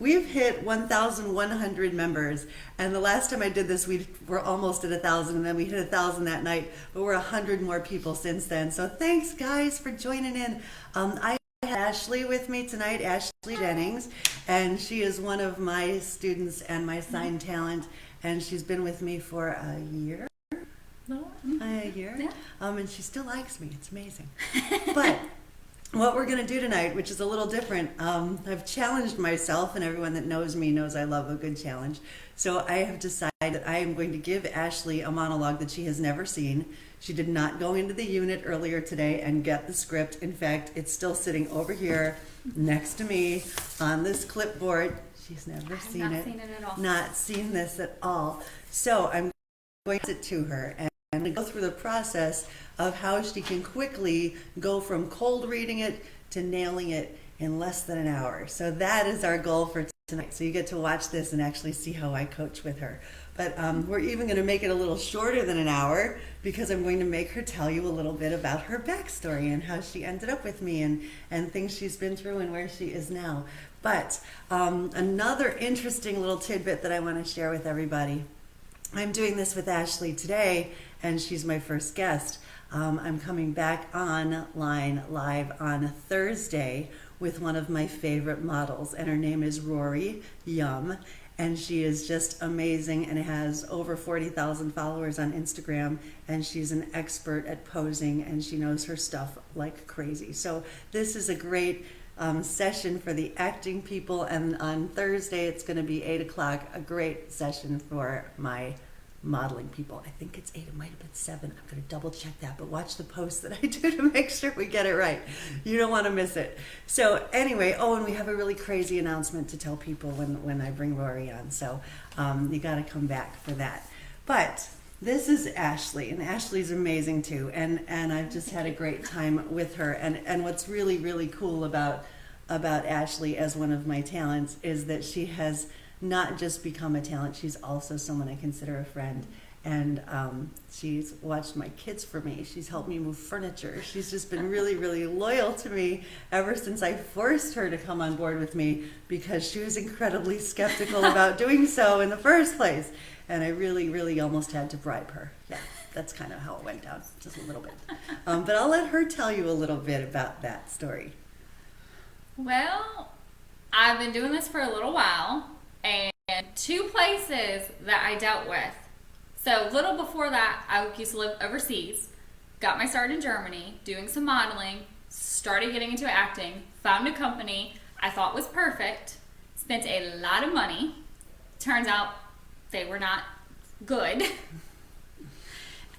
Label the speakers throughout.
Speaker 1: we've hit 1,100 members, and the last time I did this, we were almost at 1,000, and then we hit 1,000 that night, but we're 100 more people since then. So thanks, guys, for joining in. I have Ashley with me tonight, Ashley Jennings, and she is one of my students and my sign talent, and she's been with me for a year. A year,
Speaker 2: yeah.
Speaker 1: And she still likes me. It's amazing. But what we're going to do tonight, which is a little different, I've challenged myself, and everyone that knows me knows I love a good challenge. So I have decided that I am going to give Ashley a monologue that she has never seen. She did not go into the unit earlier today and get the script. In fact, it's still sitting over here next to me on this clipboard. She's never seen it.
Speaker 2: Not seen it at all.
Speaker 1: Not seen this at all. So I'm going to sit to her and go through the process of how she can quickly go from cold reading it to nailing it in less than an hour. So that is our goal for tonight. So you get to watch this and actually see how I coach with her. But we're even going to make it a little shorter than an hour, because I'm going to make her tell you a little bit about her backstory and how she ended up with me and things she's been through and where she is now. But another interesting little tidbit that I want to share with everybody. I'm doing this with Ashley today, and she's my first guest. I'm coming back online live on Thursday with one of my favorite models, and her name is Rory Yum, and she is just amazing and has over 40,000 followers on Instagram, and she's an expert at posing, and she knows her stuff like crazy. So this is a great session for the acting people, and on Thursday it's going to be 8 o'clock, a great session for my modeling people. I think it's 8, it might have been 7. I'm going to double check that, but watch the post that I do to make sure we get it right. You don't want to miss it. So anyway, and we have a really crazy announcement to tell people when I bring Rory on, so you got to come back for that. But this is Ashley, and Ashley's amazing too, and I've just had a great time with her, and what's really, really cool about Ashley as one of my talents is that she has not just become a talent, she's also someone I consider a friend. And she's watched my kids for me. She's helped me move furniture. She's just been really, really loyal to me ever since I forced her to come on board with me, because she was incredibly skeptical about doing so in the first place. And I really, really almost had to bribe her. Yeah, that's kind of how it went down, just a little bit. But I'll let her tell you a little bit about that story.
Speaker 2: Well, I've been doing this for a little while, and 2 places that I dealt with. So little before that, I used to live overseas, got my start in Germany, doing some modeling, started getting into acting, found a company I thought was perfect, spent a lot of money. Turns out they were not good.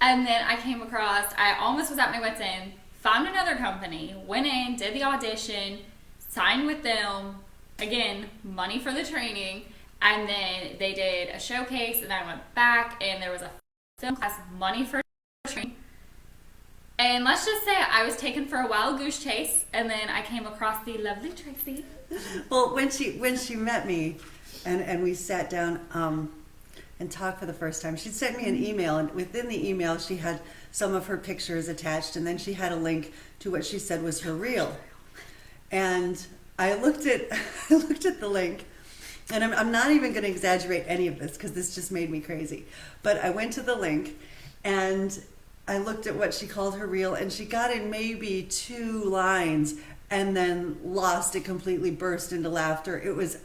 Speaker 2: And then I came across, I almost was at my wit's end, found another company, went in, did the audition, signed with them, again, money for the training, and then they did a showcase, and I went back, and there was a film class, money for training. And let's just say I was taken for a wild goose chase, and then I came across the lovely Tracy.
Speaker 1: Well, when she met me, and we sat down and talked for the first time, she sent me an email, and within the email she had some of her pictures attached, and then she had a link to what she said was her reel. And I looked at the link, and I'm not even going to exaggerate any of this because this just made me crazy. But I went to the link, and I looked at what she called her reel, and she got in maybe 2 lines and then lost it completely, burst into laughter. It was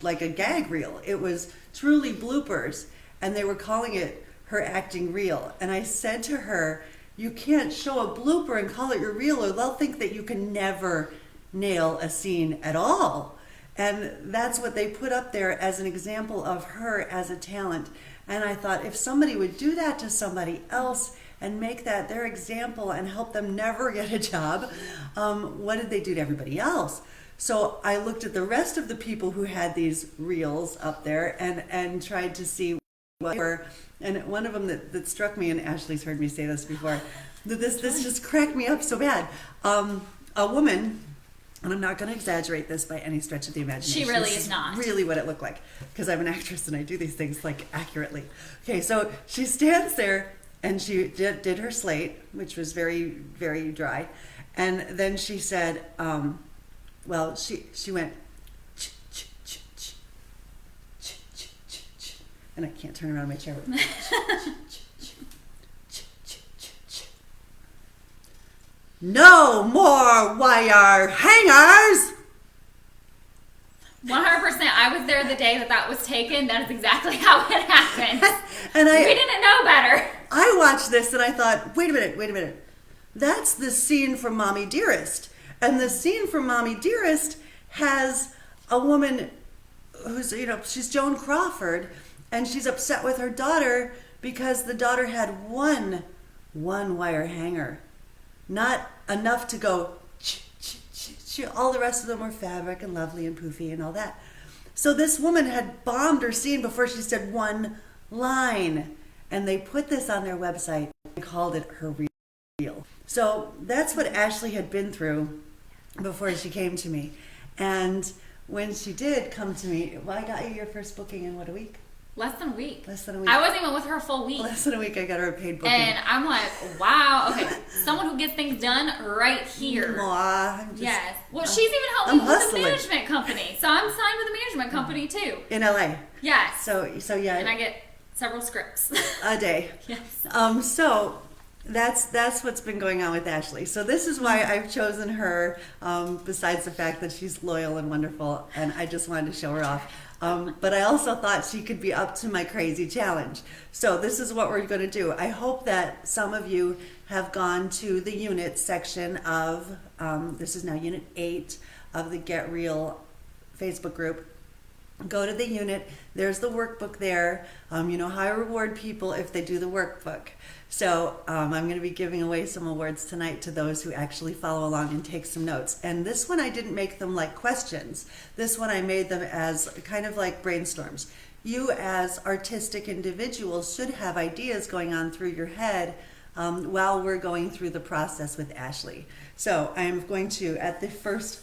Speaker 1: like a gag reel. It was truly bloopers, and they were calling it her acting reel. And I said to her, you can't show a blooper and call it your reel, or they'll think that you can never nail a scene at all. And that's what they put up there as an example of her as a talent. And I thought, if somebody would do that to somebody else and make that their example and help them never get a job, what did they do to everybody else? So I looked at the rest of the people who had these reels up there and tried to see what they were. And one of them that struck me, and Ashley's heard me say this before, that this just cracked me up so bad. A woman, and I'm not going to exaggerate this by any stretch of the imagination.
Speaker 2: She really
Speaker 1: This
Speaker 2: is not.
Speaker 1: Really what it looked like, because I'm an actress and I do these things like accurately. Okay, so she stands there and she did her slate, which was very, very dry. And then she said, she went, ch, ch, ch, ch. and I can't turn around my chair. No more wire hangers!
Speaker 2: 100%. I was there the day that was taken. That is exactly how it happened.
Speaker 1: And
Speaker 2: we didn't know better.
Speaker 1: I watched this and I thought, wait a minute. That's the scene from Mommy Dearest. And the scene from Mommy Dearest has a woman who's, she's Joan Crawford, and she's upset with her daughter because the daughter had one wire hanger. Not enough to go, all the rest of them were fabric and lovely and poofy and all that. So this woman had bombed her scene before she said one line. And they put this on their website and called it her reel. So that's what Ashley had been through before she came to me. And when she did come to me, I got you your first booking in what, a week?
Speaker 2: Less than a week.
Speaker 1: I
Speaker 2: wasn't even with her a full week.
Speaker 1: Less than a week I got her a paid booking.
Speaker 2: And I'm like, wow, okay, someone who gets things done right here. Yes. Well, she's even helping me with the management company. So I'm signed with a management company too.
Speaker 1: In LA.
Speaker 2: Yes.
Speaker 1: So yeah.
Speaker 2: And I get several scripts.
Speaker 1: A day.
Speaker 2: Yes.
Speaker 1: So that's what's been going on with Ashley. So this is why I've chosen her, besides the fact that she's loyal and wonderful, and I just wanted to show her off. But I also thought she could be up to my crazy challenge. So this is what we're going to do. I hope that some of you have gone to the unit section of, this is now unit 8 of the Get Real Facebook group. Go to the unit. There's the workbook there. You know how I reward people if they do the workbook. So I'm going to be giving away some awards tonight to those who actually follow along and take some notes. And this one I didn't make them like questions. This one I made them as kind of like brainstorms. You as artistic individuals should have ideas going on through your head while we're going through the process with Ashley. So I'm going to, at the first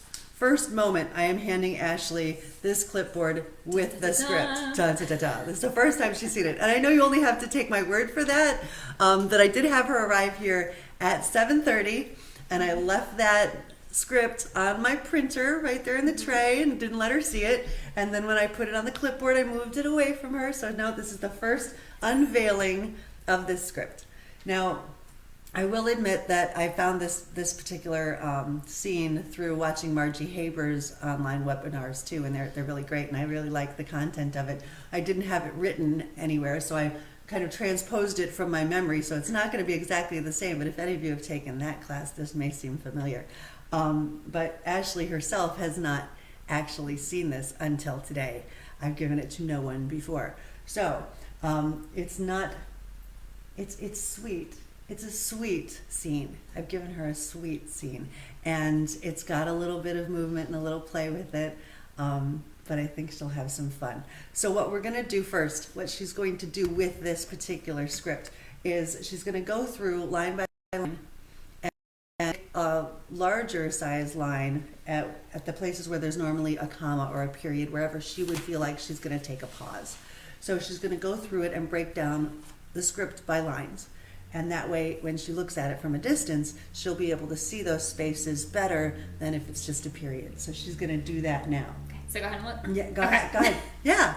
Speaker 1: moment, I am handing Ashley this clipboard with the script. Da, da, da, da. This is the first time she's seen it. And I know you only have to take my word for that, that I did have her arrive here at 7:30, and I left that script on my printer right there in the tray and didn't let her see it. And then when I put it on the clipboard, I moved it away from her. So now this is the first unveiling of this script. Now, I will admit that I found this particular scene through watching Margie Haber's online webinars too, and they're really great, and I really like the content of it. I didn't have it written anywhere, so I kind of transposed it from my memory, so it's not going to be exactly the same, but if any of you have taken that class, this may seem familiar. But Ashley herself has not actually seen this until today. I've given it to no one before. So it's sweet. It's a sweet scene. I've given her a sweet scene, and it's got a little bit of movement and a little play with it, but I think she'll have some fun. So what we're going to do first, what she's going to do with this particular script, is she's going to go through line by line and a larger size line at the places where there's normally a comma or a period, wherever she would feel like she's going to take a pause. So she's going to go through it and break down the script by lines. And that way, when she looks at it from a distance, she'll be able to see those spaces better than if it's just a period. So she's going to do that now.
Speaker 2: Okay, so go ahead and look.
Speaker 1: Yeah, go ahead. Yeah.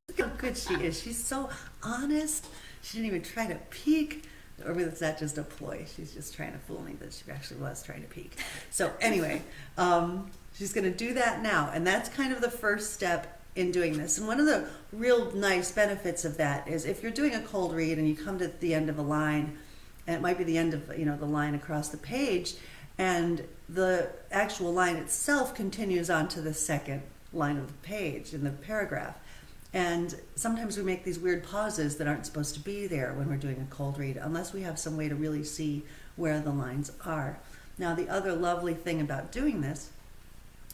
Speaker 1: Look how good she is. She's so honest. She didn't even try to peek. Or is that just a ploy? She's just trying to fool me that she actually was trying to peek. So anyway, she's going to do that now. And that's kind of the first step in doing this. And one of the real nice benefits of that is if you're doing a cold read and you come to the end of a line, and it might be the end of the line across the page, and the actual line itself continues on to the second line of the page in the paragraph. And sometimes we make these weird pauses that aren't supposed to be there when we're doing a cold read, unless we have some way to really see where the lines are. Now, the other lovely thing about doing this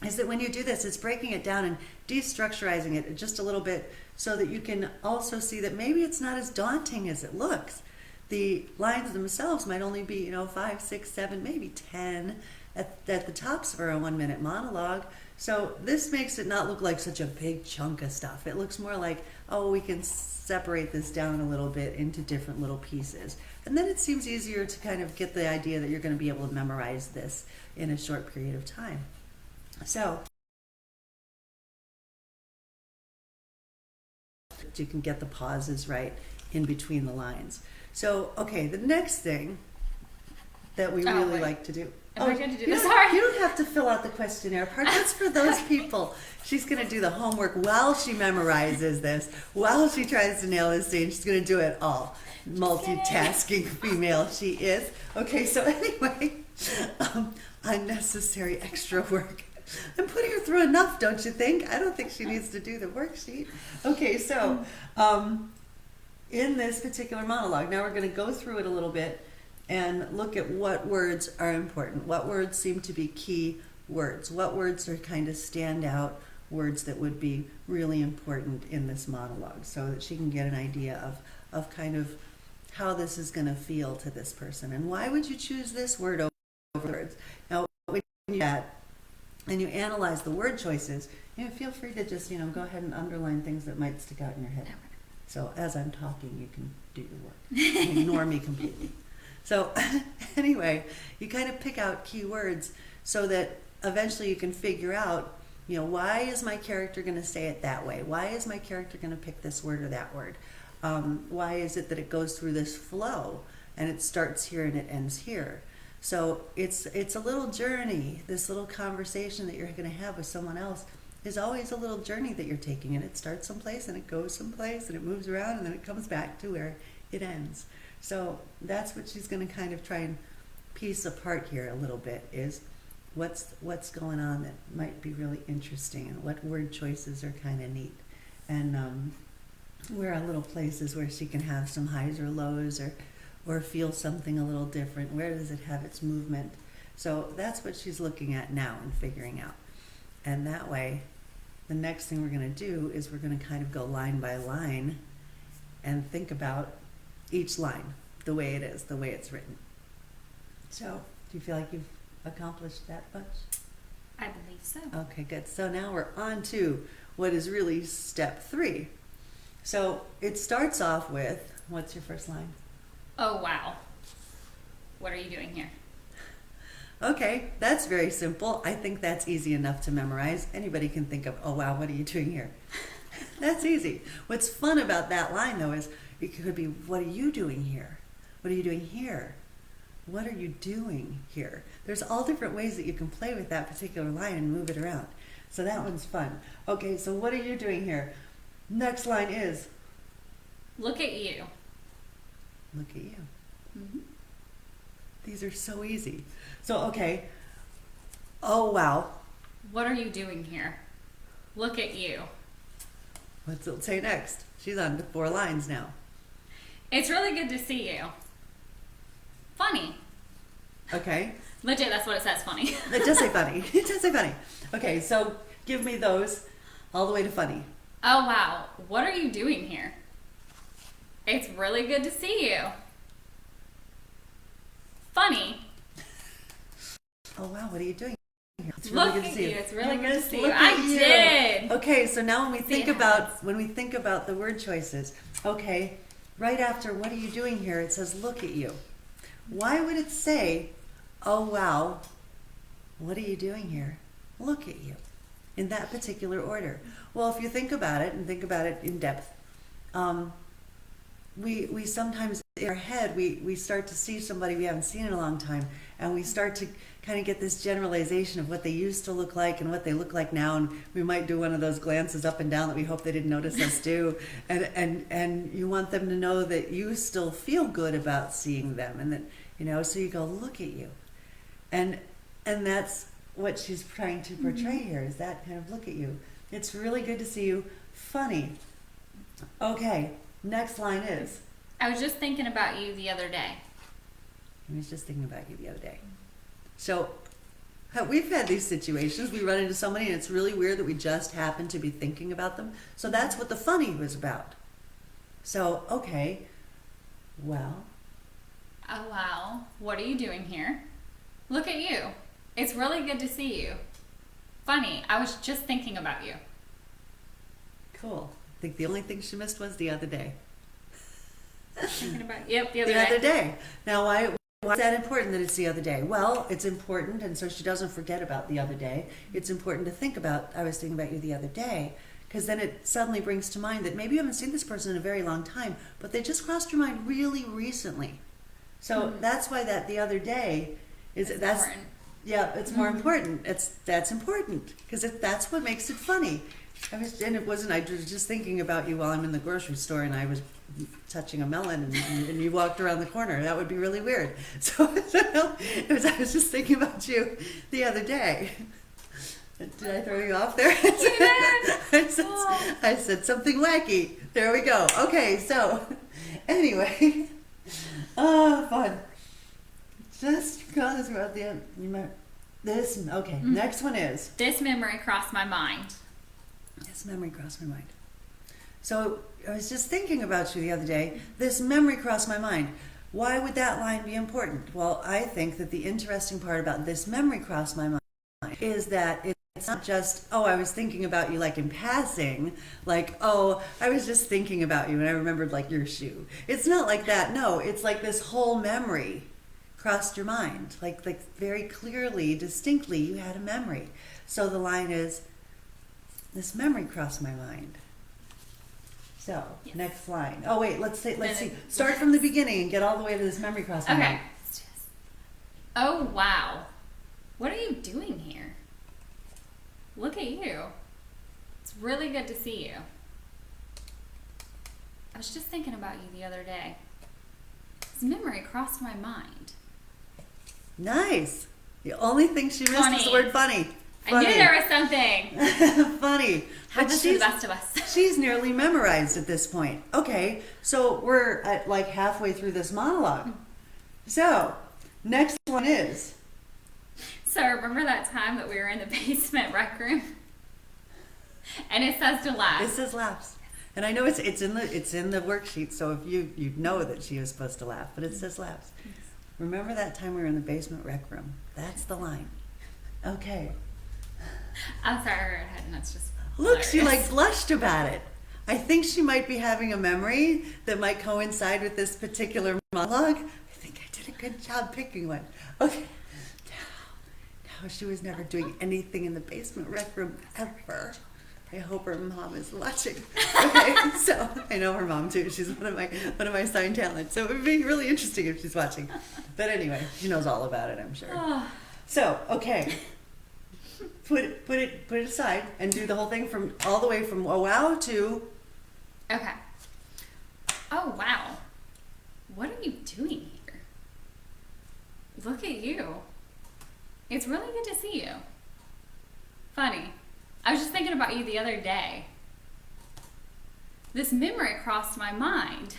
Speaker 1: is that when you do this, it's breaking it down and destructurizing it just a little bit so that you can also see that maybe it's not as daunting as it looks. The lines themselves might only be, 5, 6, 7, maybe 10 at the tops for a 1-minute monologue. So this makes it not look like such a big chunk of stuff. It looks more like, we can separate this down a little bit into different little pieces. And then it seems easier to kind of get the idea that you're going to be able to memorize this in a short period of time. So that you can get the pauses right in between the lines. So, okay, the next thing that we really
Speaker 2: wait.
Speaker 1: like to do.
Speaker 2: Am I going to do
Speaker 1: you
Speaker 2: this?
Speaker 1: don't-
Speaker 2: Sorry.
Speaker 1: You don't have to fill out the questionnaire part. That's for those people. She's going to do the homework while she memorizes this, while she tries to nail this thing. She's going to do it all. Multitasking female she is. Okay, so anyway, unnecessary extra work. I'm putting her through enough, don't you think? I don't think she needs to do the worksheet. Okay, so in this particular monologue, now we're going to go through it a little bit and look at what words are important, what words seem to be key words, what words are kind of standout words that would be really important in this monologue, so that she can get an idea of kind of how this is going to feel to this person. And why would you choose this word over words? Now, when you do that and you analyze the word choices, feel free to just, go ahead and underline things that might stick out in your head. So as I'm talking, you can do your work. Ignore me completely. So anyway, you kind of pick out key words so that eventually you can figure out, why is my character going to say it that way? Why is my character going to pick this word or that word? Why is it that it goes through this flow and it starts here and it ends here? So it's a little journey. This little conversation that you're going to have with someone else is always a little journey that you're taking, and it starts someplace and it goes someplace and it moves around and then it comes back to where it ends. So that's what she's going to kind of try and piece apart here a little bit, is what's going on that might be really interesting, and what word choices are kind of neat, and where are little places where she can have some highs or lows, or feel something a little different. Where does it have its movement? So that's what she's looking at now and figuring out. And that way, the next thing we're going to do is we're going to kind of go line by line and think about each line, the way it is, the way it's written. So, do you feel like you've accomplished that much?
Speaker 2: I believe so.
Speaker 1: Okay, good. So now we're on to what is really step 3. So it starts off with, what's your first line?
Speaker 2: Oh, wow. What are you doing here?
Speaker 1: Okay, that's very simple. I think that's easy enough to memorize. Anybody can think of, oh wow, what are you doing here? That's easy. What's fun about that line, though, is it could be, what are you doing here? What are you doing here? What are you doing here? There's all different ways that you can play with that particular line and move it around. So that one's fun. Okay, so what are you doing here? Next line is,
Speaker 2: Look at you.
Speaker 1: look at you.
Speaker 2: Mm-hmm.
Speaker 1: These are so easy. So, okay. Oh, wow.
Speaker 2: What are you doing here? Look at you.
Speaker 1: What's it say next? She's on to 4 lines now.
Speaker 2: It's really good to see you. Funny.
Speaker 1: Okay.
Speaker 2: Legit, that's what it says, funny.
Speaker 1: It does say funny. It does say funny. Okay, so give me those all the way to funny.
Speaker 2: Oh, wow. What are you doing here? It's really good to see you. Funny.
Speaker 1: Oh, wow, what are you doing here? It's
Speaker 2: Look
Speaker 1: really good to
Speaker 2: at
Speaker 1: see
Speaker 2: you.
Speaker 1: you.
Speaker 2: It's really good to
Speaker 1: Yes,
Speaker 2: see you.
Speaker 1: look
Speaker 2: I
Speaker 1: at you.
Speaker 2: did.
Speaker 1: Okay, so now when we
Speaker 2: See,
Speaker 1: think
Speaker 2: it
Speaker 1: about the word choices, okay, right after what are you doing here, it says look at you. Why would it say, oh wow, what are you doing here? Look at you, in that particular order? Well, if you think about it and think about it in depth, we sometimes in our head we start to see somebody we haven't seen in a long time, and we start to kind of get this generalization of what they used to look like and what they look like now, and we might do one of those glances up and down that we hope they didn't notice us do, and you want them to know that you still feel good about seeing them, and that so you go, look at you, and that's what she's trying to portray here, is that kind of look at you. It's really good to see you. Funny. Okay, next line is,
Speaker 2: I was just thinking about you the other day.
Speaker 1: I was just thinking about you the other day. So we've had these situations. We run into somebody and it's really weird that we just happen to be thinking about them. So that's what the funny was about. So, okay, well.
Speaker 2: Oh, wow. What are you doing here? Look at you. It's really good to see you. Funny. I was just thinking about you.
Speaker 1: Cool. I think the only thing she missed was the other day.
Speaker 2: Thinking about Yep, the other
Speaker 1: The
Speaker 2: day.
Speaker 1: other day. Now, why is that important that it's the other day? Well, it's important, and so she doesn't forget about the other day. It's important to think about, I was thinking about you the other day, because then it suddenly brings to mind that maybe you haven't seen this person in a very long time, but they just crossed your mind really recently. So that's why that the other day is
Speaker 2: It's
Speaker 1: that's
Speaker 2: important.
Speaker 1: yeah, it's more important. That's important because that's what makes it funny. And it wasn't. I was just thinking about you while I'm in the grocery store, and I was touching a melon, and you walked around the corner. That would be really weird. So I was just thinking about you the other day. Did I throw you off there? I said something wacky. There we go. Okay, so anyway, oh, fun. Just because we're at the end. This, okay, next one is.
Speaker 2: This memory crossed my mind.
Speaker 1: This memory crossed my mind. So I was just thinking about you the other day. This memory crossed my mind. Why would that line be important? Well, I think that the interesting part about this memory crossed my mind is that it's not just, oh, I was thinking about you like in passing, like, oh, I was just thinking about you and I remembered like your shoe. It's not like that. No, it's like this whole memory crossed your mind. Like very clearly, distinctly, you had a memory. So the line is, this memory crossed my mind. So,
Speaker 2: Yes.
Speaker 1: next line. Oh wait, let's see. Start from the beginning and get all the way to this memory crossed my
Speaker 2: Okay.
Speaker 1: mind.
Speaker 2: Oh, wow. What are you doing here? Look at you. It's really good to see you. I was just thinking about you the other day. This memory crossed my mind.
Speaker 1: Nice. The only thing she missed was the
Speaker 2: Funny.
Speaker 1: word funny.
Speaker 2: I knew there was something.
Speaker 1: Funny. But
Speaker 2: Happens to the best of us.
Speaker 1: she's nearly memorized at this point. Okay, so we're at like halfway through this monologue. So, next one is.
Speaker 2: So remember that time that we were in the basement rec room? And it says to laugh.
Speaker 1: It says laughs. And I know it's in the worksheet, so if you know that she was supposed to laugh, but it says laughs. Remember that time we were in the basement rec room? That's the line. Okay.
Speaker 2: I'm sorry, her head, and that's just
Speaker 1: Look, she
Speaker 2: hilarious.
Speaker 1: like blushed about it. I think she might be having a memory that might coincide with this particular monologue. I think I did a good job picking one. Okay. Now she was never doing anything in the basement rec room ever. I hope her mom is watching. Okay, so I know her mom too. She's one of my sign talents. So it would be really interesting if she's watching. But anyway, she knows all about it, I'm sure.
Speaker 2: Oh,
Speaker 1: So, okay. Put it aside and do the whole thing from all the way from oh wow to
Speaker 2: okay. Oh, wow. What are you doing here? Look at you. It's really good to see you. Funny. I was just thinking about you the other day. This memory crossed my mind.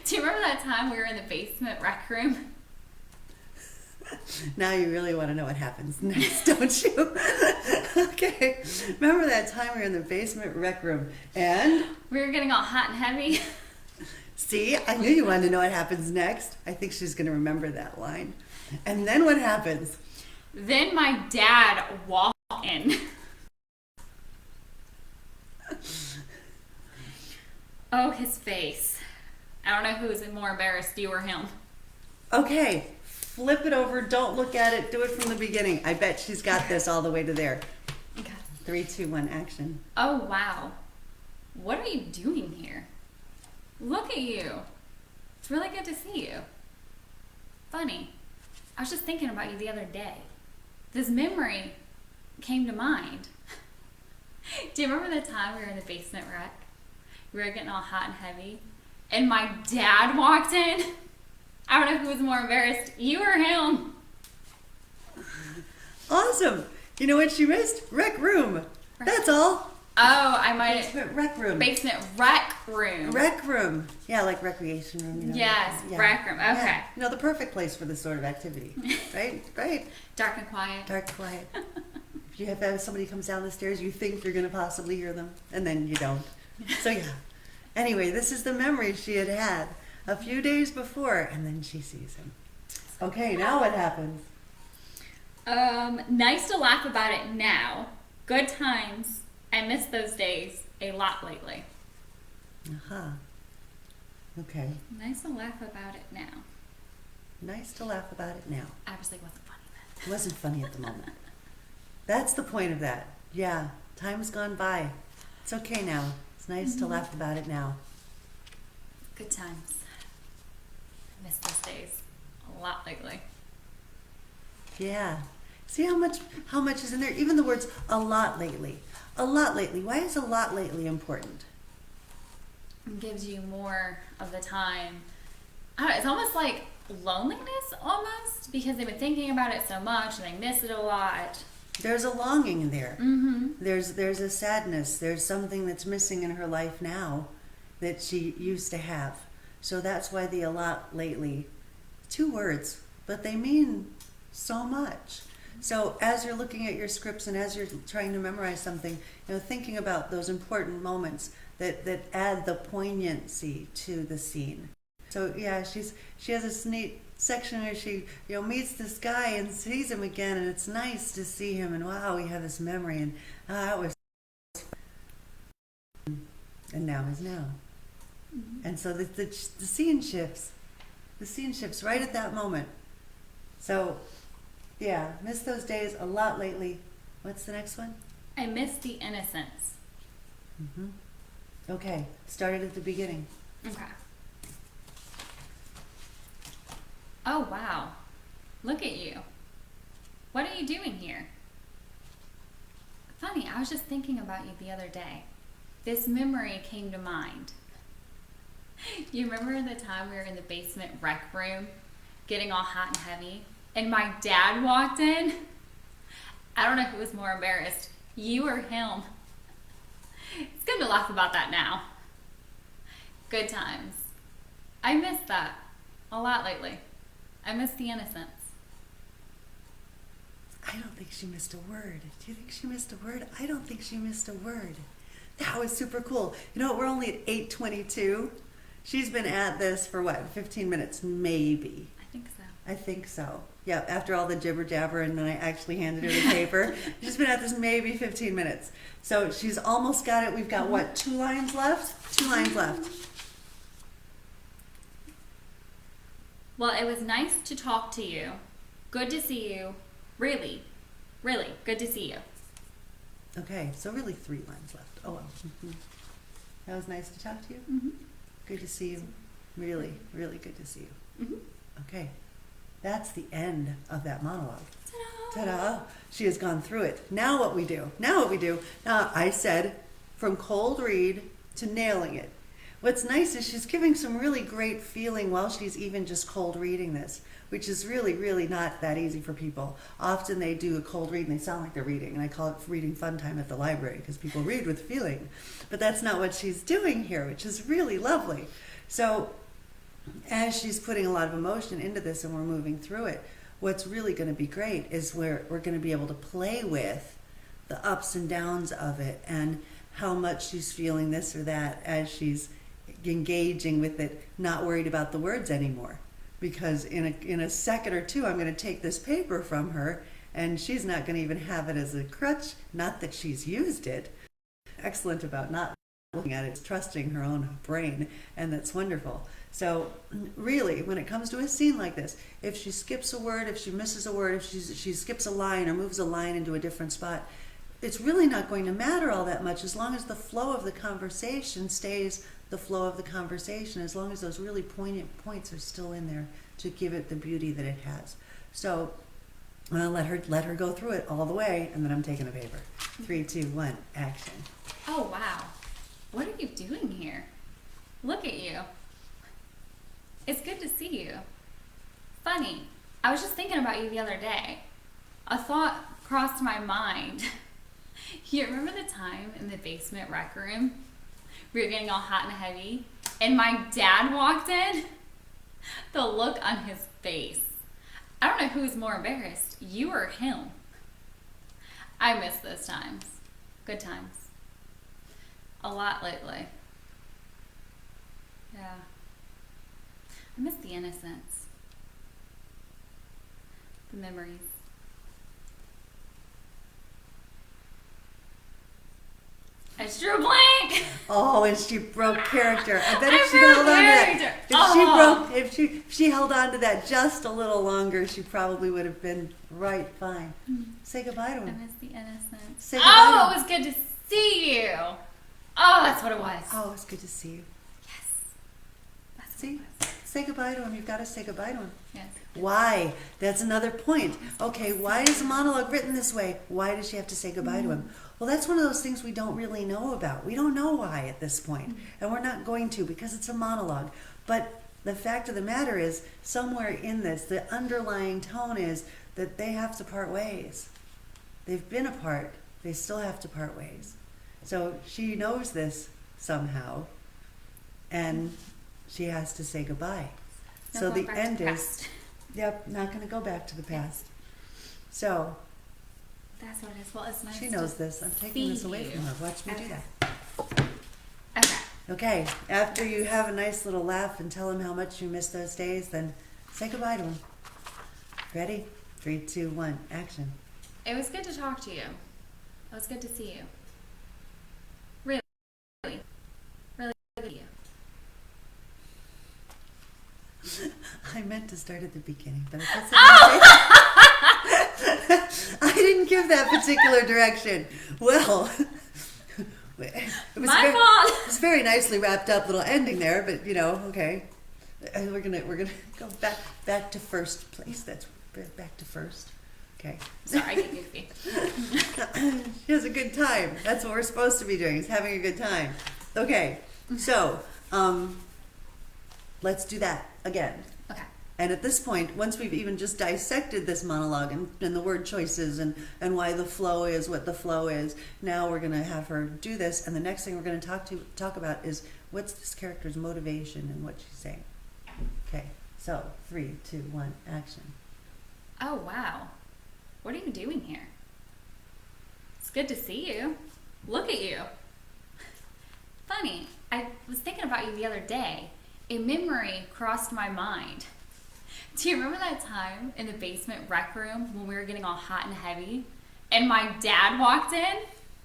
Speaker 2: Do you remember that time we were in the basement rec room?
Speaker 1: now you really want to know what happens next, don't you? Okay. Remember that time we were in the basement rec room and
Speaker 2: We were getting all hot and heavy.
Speaker 1: see, I knew you wanted to know what happens next. I think she's gonna remember that line. And then what happens?
Speaker 2: Then my dad walked in. Oh, his face. I don't know who was more embarrassed, you or him.
Speaker 1: Okay, flip it over, don't look at it, do it from the beginning. I bet she's got this all the way to there.
Speaker 2: Okay.
Speaker 1: 3, 2, 1, action.
Speaker 2: Oh, wow. What are you doing here? Look at you. It's really good to see you. Funny. I was just thinking about you the other day. This memory came to mind. Do you remember the time we were in the basement rec? We were getting all hot and heavy, and my dad walked in. I don't know who was more embarrassed, you or him.
Speaker 1: Awesome. You know what she missed? Rec room. That's all.
Speaker 2: Oh, I might have.
Speaker 1: Basement rec room.
Speaker 2: Basement rec room.
Speaker 1: Rec room. Yeah, like recreation room. You know,
Speaker 2: Yes,
Speaker 1: yeah.
Speaker 2: rec room. Okay.
Speaker 1: Yeah. You know, the perfect place for this sort of activity. Right? Right.
Speaker 2: Dark and quiet.
Speaker 1: Dark, quiet. If you have somebody comes down the stairs, you think you're going to possibly hear them, and then you don't. So yeah. Anyway, this is the memory she had had a few days before, and then she sees him. Okay, now what happens?
Speaker 2: Nice to laugh about it now. Good times. I miss those days a lot lately.
Speaker 1: Aha. Okay.
Speaker 2: Nice to laugh about it now.
Speaker 1: Nice to laugh about it now.
Speaker 2: Obviously wasn't funny then.
Speaker 1: It wasn't funny at the moment. That's the point of that. Yeah, time's gone by. It's okay now. It's nice to laugh about it now.
Speaker 2: Good times. I miss those days a lot lately.
Speaker 1: Yeah. See how much is in there? Even the words a lot lately. A lot lately. Why is a lot lately important?
Speaker 2: It gives you more of the time. I don't know, it's almost like loneliness almost because they've been thinking about it so much and they miss it a lot.
Speaker 1: There's a longing there.
Speaker 2: Mm-hmm.
Speaker 1: There's a sadness. There's something that's missing in her life now that she used to have. So that's why the a lot lately, 2 words, but they mean so much. So as you're looking at your scripts and as you're trying to memorize something, thinking about those important moments that add the poignancy to the scene. So yeah, she has this neat section where she meets this guy and sees him again, and it's nice to see him, and wow, we have this memory, and that was, and now is now. Mm-hmm. And so the scene shifts. The scene shifts right at that moment. So yeah, miss those days a lot lately. What's the next one?
Speaker 2: I miss the innocence.
Speaker 1: Mm-hmm. Okay, started at the beginning.
Speaker 2: Okay. Oh, wow. Look at you. What are you doing here? Funny, I was just thinking about you the other day. This memory came to mind. You remember the time we were in the basement rec room, getting all hot and heavy, and my dad walked in? I don't know who was more embarrassed, you or him. It's good to laugh about that now. Good times. I miss that a lot lately. I miss the innocence.
Speaker 1: I don't think she missed a word. Do you think she missed a word? I don't think she missed a word. That was super cool. You know what? We're only at 8:22. She's been at this for what, 15 minutes? Maybe. I think so. Yeah, after all the jibber jabber and then I actually handed her the paper. She's been at this maybe 15 minutes. So she's almost got it. We've got what, 2 lines left? 2 lines left.
Speaker 2: Well, it was nice to talk to you. Good to see you. Really, really good to see you.
Speaker 1: Okay, so really 3 lines left. Oh well. Mm-hmm. That was nice to talk to you.
Speaker 2: Mm-hmm.
Speaker 1: Good to see you. Really, really good to see you.
Speaker 2: Mm-hmm.
Speaker 1: Okay, that's the end of that monologue.
Speaker 2: Ta-da!
Speaker 1: Ta-da! She has gone through it. Now what we do? Now I said from cold read to nailing it. What's nice is she's giving some really great feeling while she's even just cold reading this, which is really, really not that easy for people. Often they do a cold read and they sound like they're reading, and I call it reading fun time at the library because people read with feeling. But that's not what she's doing here, which is really lovely. So as she's putting a lot of emotion into this and we're moving through it, what's really going to be great is we're going to be able to play with the ups and downs of it and how much she's feeling this or that as she's engaging with it, not worried about the words anymore. Because in a second or two, I'm going to take this paper from her and she's not going to even have it as a crutch. Not that she's used it. Excellent about not looking at it, trusting her own brain, and that's wonderful. So really, when it comes to a scene like this, if she skips a word, if she misses a word, if she skips a line or moves a line into a different spot, it's really not going to matter all that much as long as the flow of the conversation stays the flow of the conversation, as long as those really poignant points are still in there to give it the beauty that it has. So I'll let her go through it all the way, and then I'm taking a paper. 3, 2, 1, action.
Speaker 2: Oh, wow. What are you doing here? Look at you. It's good to see you. Funny, I was just thinking about you the other day. A thought crossed my mind. You remember the time in the basement rec room? We were getting all hot and heavy, and my dad walked in. The look on his face. I don't know who was more embarrassed, you or him. I miss those times. Good times. A lot lately. Yeah. I miss the innocence. The memories. I just drew a blank.
Speaker 1: Oh, and she broke character. I bet
Speaker 2: I
Speaker 1: if she
Speaker 2: broke
Speaker 1: held on to
Speaker 2: character.
Speaker 1: that, if she held on to that just a little longer, she probably would have been right fine. Say goodbye to
Speaker 2: I
Speaker 1: him.
Speaker 2: miss the innocence.
Speaker 1: Say goodbye to
Speaker 2: Oh,
Speaker 1: him.
Speaker 2: it was good to see you. that's what it was.
Speaker 1: Oh, it's good to see you.
Speaker 2: Yes. That's what
Speaker 1: See?
Speaker 2: it was.
Speaker 1: Say goodbye to him. You've got to say goodbye to him.
Speaker 2: Yes.
Speaker 1: Why? That's another point. Okay, why is the monologue written this way? Why does she have to say goodbye to him? Well, that's one of those things we don't really know about. We don't know why at this point, and we're not going to because it's a monologue. But the fact of the matter is, somewhere in this, the underlying tone is that they have to part ways. They've been apart. They still have to part ways. So she knows this somehow, and she has to say goodbye.
Speaker 2: No
Speaker 1: So
Speaker 2: going
Speaker 1: the
Speaker 2: back to
Speaker 1: end
Speaker 2: the
Speaker 1: is,
Speaker 2: past.
Speaker 1: yep, not going to go back to the past. So
Speaker 2: That's what it is. Well, it's nice.
Speaker 1: she knows
Speaker 2: to
Speaker 1: this. I'm taking this
Speaker 2: see
Speaker 1: away
Speaker 2: you.
Speaker 1: from her. Watch me do
Speaker 2: Okay.
Speaker 1: that.
Speaker 2: Okay.
Speaker 1: Okay, after you have a nice little laugh and tell him how much you miss those days, then say goodbye to him. Ready? 3, 2, 1, action.
Speaker 2: It was good to talk to you. It was good to see you. Really, really good to see you.
Speaker 1: I meant to start at the beginning, but I didn't give that particular direction. Well, it was
Speaker 2: My
Speaker 1: very,
Speaker 2: fault.
Speaker 1: it was very nicely wrapped up little ending there, but okay. We're gonna go back to first place. That's back to first. Okay.
Speaker 2: Sorry, I get goofy.
Speaker 1: She has a good time. That's what we're supposed to be doing, is having a good time. Okay, so let's do that again.
Speaker 2: Okay.
Speaker 1: And at this point, once we've even just dissected this monologue and the word choices and why the flow is what the flow is, now we're going to have her do this. And the next thing we're going to talk about is what's this character's motivation and what she's saying. Okay, so 3, 2, 1, action.
Speaker 2: Oh, wow. What are you doing here? It's good to see you. Look at you. Funny, I was thinking about you the other day. A memory crossed my mind. Do you remember that time in the basement rec room when we were getting all hot and heavy and my dad walked in?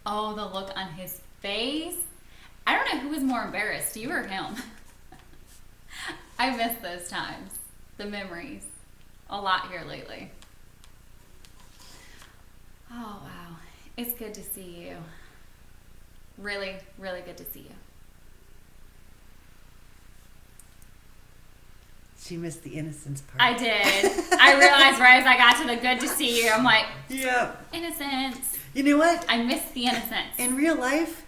Speaker 2: Oh, the look on his face. I don't know who was more embarrassed, you or him. I miss those times, the memories, a lot here lately. Oh, wow. It's good to see you. Really, really good to see you.
Speaker 1: She missed the innocence part.
Speaker 2: I did. I realized right as I got to the good to see you, I'm like,
Speaker 1: Yeah.
Speaker 2: innocence.
Speaker 1: You know what?
Speaker 2: I miss the innocence.
Speaker 1: In real life,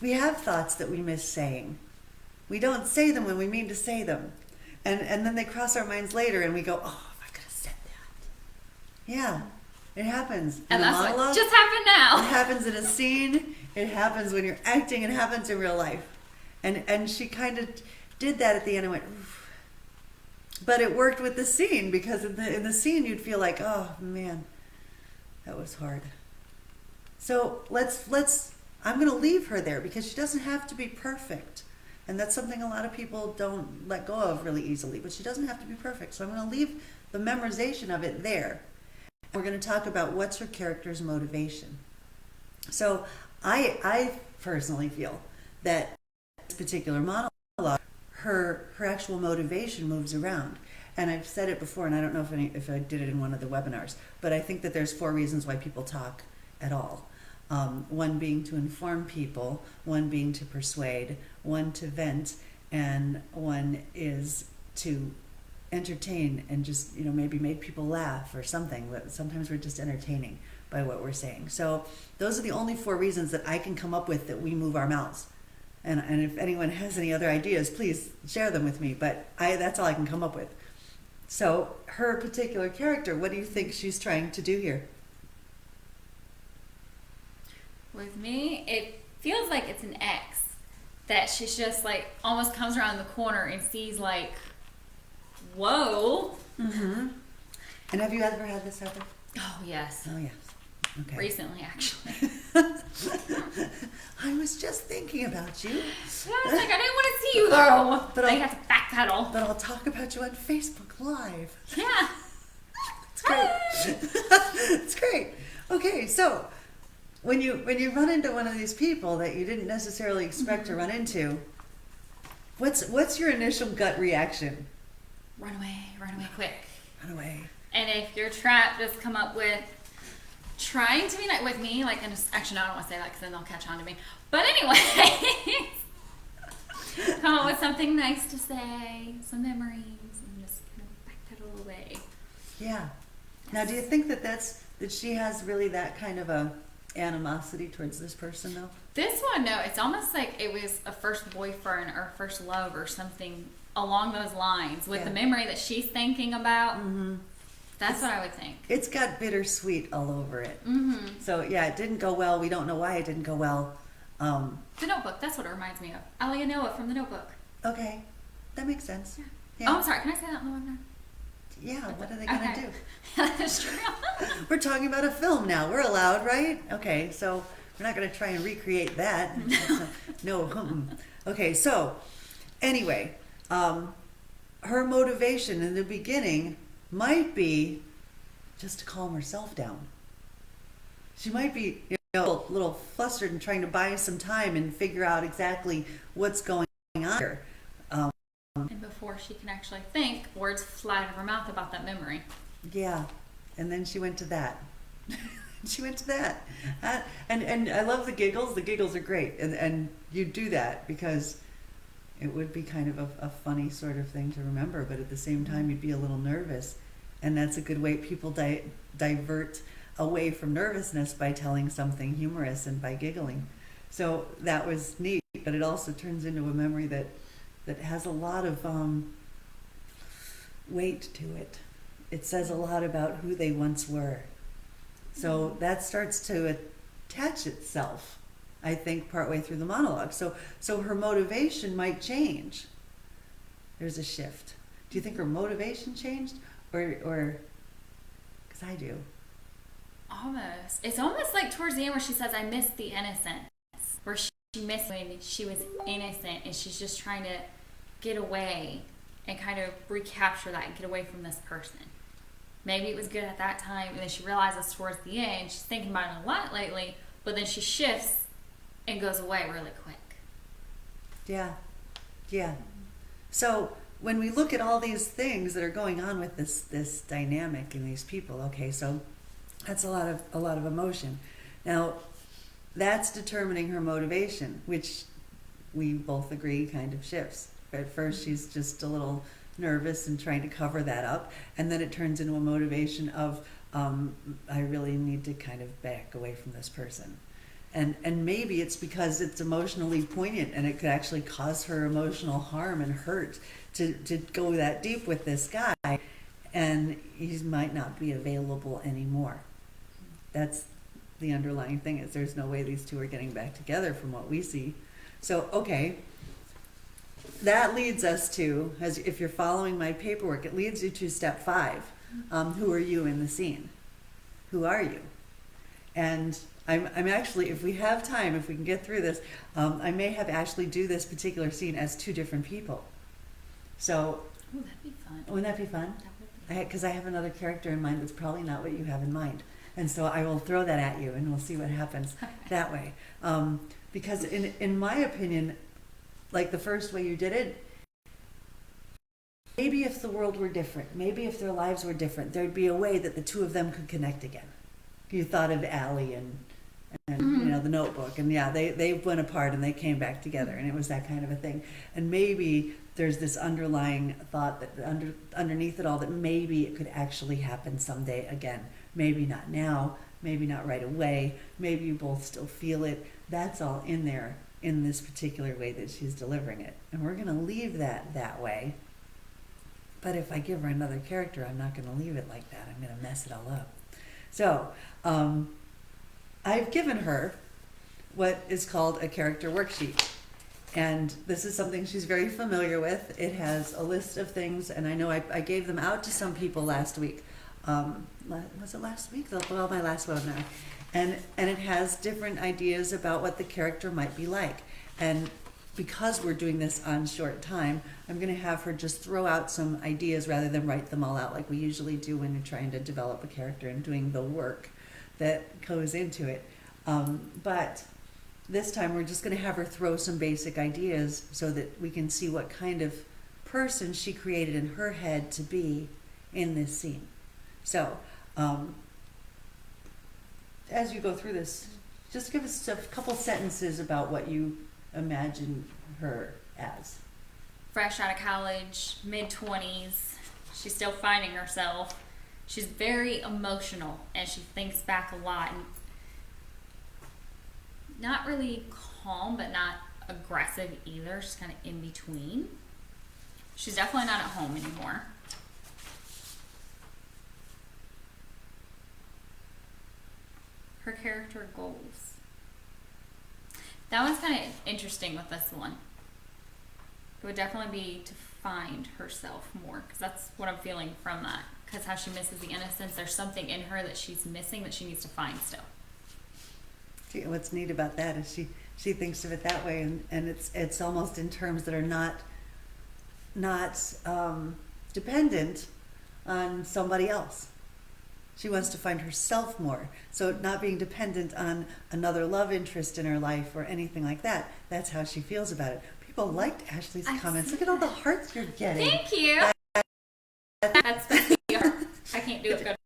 Speaker 1: we have thoughts that we miss saying. We don't say them when we mean to say them. And then they cross our minds later and we go, oh, if I could have said that. Yeah, it happens.
Speaker 2: And
Speaker 1: in a
Speaker 2: that's what
Speaker 1: monologue,
Speaker 2: just happened
Speaker 1: it
Speaker 2: now.
Speaker 1: happens in a scene. It happens when you're acting. It happens in real life. And she kind of did that at the end and went, oof. But it worked with the scene because in the scene you'd feel like, oh man, that was hard. So I'm going to leave her there because she doesn't have to be perfect. And that's something a lot of people don't let go of really easily, but she doesn't have to be perfect. So I'm going to leave the memorization of it there. We're going to talk about what's her character's motivation. So I personally feel that this particular monologue, her actual motivation moves around. And I've said it before, and I don't know if I did it in one of the webinars, but I think that there's 4 reasons why people talk at all. One being to inform people, one being to persuade, one to vent, and one is to entertain and just maybe make people laugh or something. But sometimes we're just entertaining by what we're saying. So those are the only 4 reasons that I can come up with that we move our mouths. And if anyone has any other ideas, please share them with me. But that's all I can come up with. So her particular character, what do you think she's trying to do here?
Speaker 2: With me, it feels like it's an X. That she's just like almost comes around the corner and sees like, whoa.
Speaker 1: Mm-hmm. And have you ever had this happen?
Speaker 2: Oh, yes.
Speaker 1: Oh, yes. Okay.
Speaker 2: Recently, actually.
Speaker 1: I was just thinking about you.
Speaker 2: I was like, I didn't want to see you, though.
Speaker 1: But
Speaker 2: I
Speaker 1: I'll-
Speaker 2: have to backpedal.
Speaker 1: But I'll talk about you on Facebook Live.
Speaker 2: Yeah.
Speaker 1: It's great. It's great. Okay, so when you run into one of these people that you didn't necessarily expect to run into, what's your initial gut reaction?
Speaker 2: Run away quick.
Speaker 1: Run away.
Speaker 2: And if you're trapped, just come up with trying to be nice with me. Like, and just, actually, no, I don't want to say that because then they'll catch on to me. But anyway, something nice to say, some memories, and just kind of backpedal away.
Speaker 1: Yeah. Now, do you think that she has really that kind of a animosity towards this person, though?
Speaker 2: This one, no, it's almost like it was a first boyfriend or first love or something along those lines with the memory that she's thinking about.
Speaker 1: Mm-hmm.
Speaker 2: That's what I would think.
Speaker 1: It's got bittersweet all over it.
Speaker 2: Mm-hmm.
Speaker 1: So, yeah, it didn't go well. We don't know why it didn't go well.
Speaker 2: The Notebook, that's what it reminds me of. Ali and Noah from The Notebook.
Speaker 1: Okay. That makes sense.
Speaker 2: Yeah.
Speaker 1: Yeah.
Speaker 2: Oh, I'm sorry. Can I say that in the webinar?
Speaker 1: Yeah, what are they going to
Speaker 2: Okay.
Speaker 1: do?
Speaker 2: That's true.
Speaker 1: We're talking about a film now. We're allowed, right? Okay, so we're not going to try and recreate that. No. Okay, so anyway, her motivation in the beginning might be just to calm herself down. She might be, a little flustered and trying to buy some time and figure out exactly what's going on here.
Speaker 2: And before she can actually think, words fly out of her mouth about that memory.
Speaker 1: Yeah, and then she went to that. She went to that. And I love the giggles. The giggles are great. And you do that because it would be kind of a funny sort of thing to remember, but at the same time you'd be a little nervous. And that's a good way people divert away from nervousness by telling something humorous and by giggling. So that was neat, but it also turns into a memory that has a lot of weight to it. It says a lot about who they once were. So that starts to attach itself, I think, partway through the monologue. So her motivation might change. There's a shift. Do you think her motivation changed? Or because I do.
Speaker 2: Almost. It's almost like towards the end where she says, I miss the innocence. Where she missed when she was innocent and she's just trying to get away and kind of recapture that and get away from this person. Maybe it was good at that time and then she realizes towards the end, she's thinking about it a lot lately, but then she shifts and goes away really quick.
Speaker 1: Yeah. So when we look at all these things that are going on with this dynamic and these people, okay, so that's a lot of emotion. Now, that's determining her motivation, which we both agree kind of shifts. At first, she's just a little nervous and trying to cover that up, and then it turns into a motivation of I really need to kind of back away from this person. And maybe it's because it's emotionally poignant and it could actually cause her emotional harm and hurt to go that deep with this guy, and he might not be available anymore. That's the underlying thing, is there's no way these two are getting back together from what we see. So, okay, that leads us to, as if you're following my paperwork, it leads you to step 5. Who are you in the scene? Who are you? And I'm actually, if we have time, if we can get through this, I may have Ashley do this particular scene as 2 different people. So,
Speaker 2: Oh, that'd be fun.
Speaker 1: wouldn't that be fun?
Speaker 2: That would be.
Speaker 1: Because I have another character in mind that's probably not what you have in mind. And so I will throw that at you and we'll see what happens that way. Because in my opinion, like the first way you did it, maybe if the world were different, maybe if their lives were different, there'd be a way that the 2 of them could connect again. You thought of Allie and the Notebook, and yeah, they went apart and they came back together, and it was that kind of a thing. And maybe there's this underlying thought that underneath it all, that maybe it could actually happen someday again. Maybe not now, maybe not right away, maybe you both still feel it. That's all in there in this particular way that she's delivering it. And we're going to leave that way. But if I give her another character, I'm not going to leave it like that. I'm going to mess it all up. So, I've given her what is called a character worksheet. And this is something she's very familiar with. It has a list of things, and I know I gave them out to some people last week. Was it last week? Well, my last webinar. And it has different ideas about what the character might be like. And because we're doing this on short time, I'm going to have her just throw out some ideas rather than write them all out like we usually do when you're trying to develop a character and doing the work that goes into it. But this time we're just going to have her throw some basic ideas so that we can see what kind of person she created in her head to be in this scene. So, as you go through this, just give us a couple sentences about what you imagine her as.
Speaker 2: fresh out of college, mid-20s. She's still finding herself. She's very emotional, and she thinks back a lot. And not really calm, but not aggressive either. She's kind of in between. She's definitely not at home anymore. Her character goals. That one's kind of interesting with this one. It would definitely be to find herself more, because that's what I'm feeling from that. Because how she misses the innocence, there's something in her that she's missing that she needs to find still.
Speaker 1: What's neat about that is she thinks of it that way, and it's almost in terms that are not dependent on somebody else. She wants to find herself more. So not being dependent on another love interest in her life or anything like that. That's how she feels about it. People liked Ashley's comments. Look at all the hearts you're getting.
Speaker 2: Thank you. That's the PR. I can't do it good.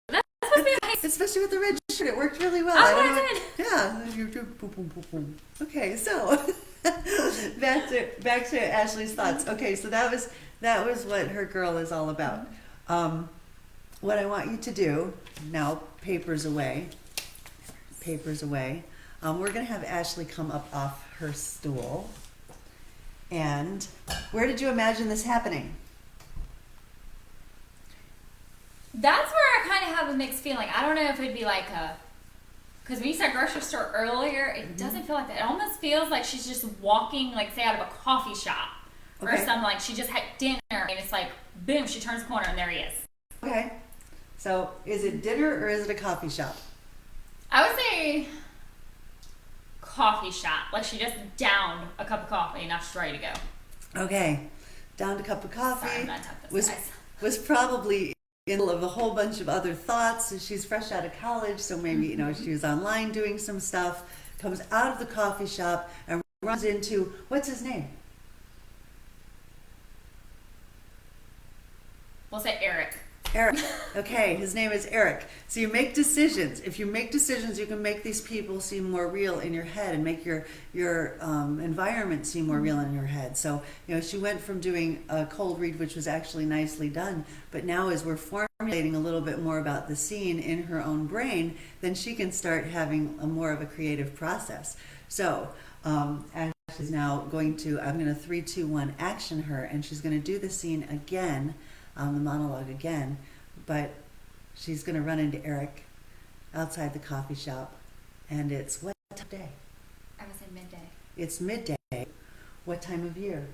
Speaker 2: That's supposed to be nice.
Speaker 1: Especially with the red shirt. It worked really well.
Speaker 2: Oh, I did.
Speaker 1: Yeah. You do boom, boom, boom, boom. Okay, so back to Ashley's thoughts. Okay, so that was what her girl is all about. What I want you to do now, papers away. We're going to have Ashley come up off her stool. And where did you imagine this happening?
Speaker 2: That's where I kind of have a mixed feeling. I don't know if it'd be like because when you said grocery store earlier, it doesn't feel like that. It almost feels like she's just walking, like, say, out of a coffee shop or something. Like she just had dinner, and it's like, boom, she turns the corner, and there he is.
Speaker 1: Okay. So is it dinner or is it a coffee shop?
Speaker 2: I would say coffee shop. Like she just downed a cup of coffee and now she's ready to go.
Speaker 1: Okay. Downed a cup of coffee.
Speaker 2: Sorry, I'm not tough this guys.
Speaker 1: Was probably in the middle of a whole bunch of other thoughts. She's fresh out of college, so maybe, she was online doing some stuff, comes out of the coffee shop and runs into, what's his name?
Speaker 2: We'll say Eric.
Speaker 1: Eric. Okay, his name is Eric. So you make decisions. If you make decisions, you can make these people seem more real in your head and make your environment seem more real in your head. So, she went from doing a cold read, which was actually nicely done, but now as we're formulating a little bit more about the scene in her own brain, then she can start having more of a creative process. So, Ashley's now I'm going to 3, 2, 1 action her, and she's going to do the scene again, the monologue again, but she's going to run into Eric outside the coffee shop, and it's what time of day?
Speaker 2: I would say midday.
Speaker 1: It's midday. What time of year?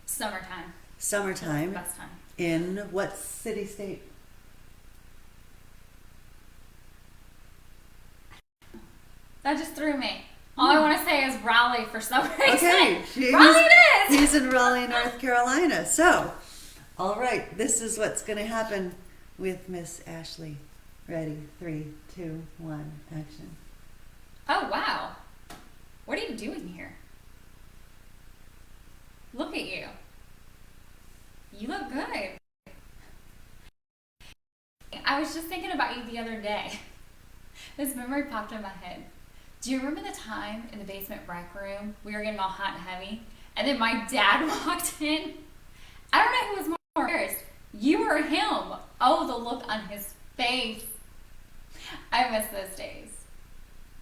Speaker 2: Summertime.
Speaker 1: Summertime.
Speaker 2: Best time.
Speaker 1: In what city, state?
Speaker 2: That just threw me. All I want to say is Raleigh for some reason.
Speaker 1: Okay.
Speaker 2: Raleigh it is!
Speaker 1: He's in Raleigh, North Carolina. So, all right, this is what's going to happen with Miss Ashley. Ready? 3, 2, 1, action.
Speaker 2: Oh, wow. What are you doing here? Look at you. You look good. I was just thinking about you the other day. This memory popped in my head. Do you remember the time in the basement rec room we were getting all hot and heavy, and then my dad walked in? I don't know who was more embarrassed, you or him. Oh, the look on his face. I miss those days.